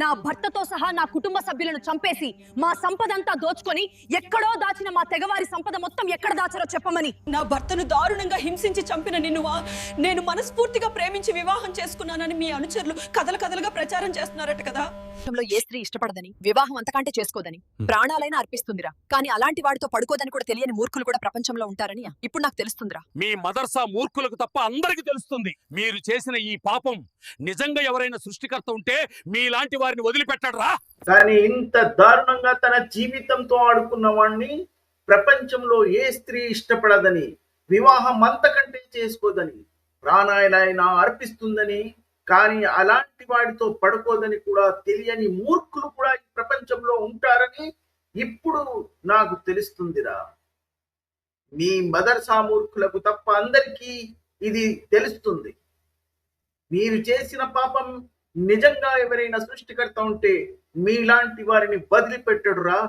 నా భర్తతో సహా నా కుటుంబ సభ్యులను చంపేసి మా సంపదంతా దోచుకొని ఎక్కడో దాచిన మా తెగవారి సంపద మొత్తం ఎక్కడ దాచారో చెప్పమని. నా భర్తను దారుణంగా హింసించి చంపిన నిన్ను నేను మనస్ఫూర్తిగా ప్రేమించి వివాహం చేసుకున్నానని మీ అనుచరులు కథలు కథలుగా ప్రచారం చేస్తున్నారట కదా. ఏ స్త్రీ ఇష్టపడదని, వివాహం అంతకంటే చేసుకోదని, ప్రాణాలైనా అర్పిస్తుందిరా. కానీ అలాంటి వాడితో పడుకోదని కూడా తెలియని మూర్ఖులు కూడా ప్రపంచంలో ఉంటారని ఇప్పుడు నాకు తెలుస్తుందిరా. మీ మదర్సా మూర్ఖులకు తప్ప అందరికి తెలుస్తుంది. మీరు చేసిన ఈ పాపం నిజంగా ఎవరైనా సృష్టికర్త ఉంటే మీలాంటి వారిని వదిలిపెట్టడరా. కానీ ఇంత దారుణంగా తన జీవితంతో ఆడుకున్న వాణ్ణి ప్రపంచంలో ఏ స్త్రీ ఇష్టపడదని, వివాహం అంతకంటే చేసుకోదని, ప్రాణాలైనా అర్పిస్తుందని, కానీ అలాంటి వాడితో పడుకోదని కూడా తెలియని మూర్ఖులు కూడా ఈ ప్రపంచంలో ఉంటారని ఇప్పుడు నాకు తెలుస్తుందిరా. మీ మదర్సా మూర్ఖులకు తప్ప అందరికీ ఇది తెలుస్తుంది. మీరు చేసిన పాపం నిజంగా ఎవరైనా సృష్టికర్త ఉంటే మీలాంటి వారిని వదిలిపెట్టడురా.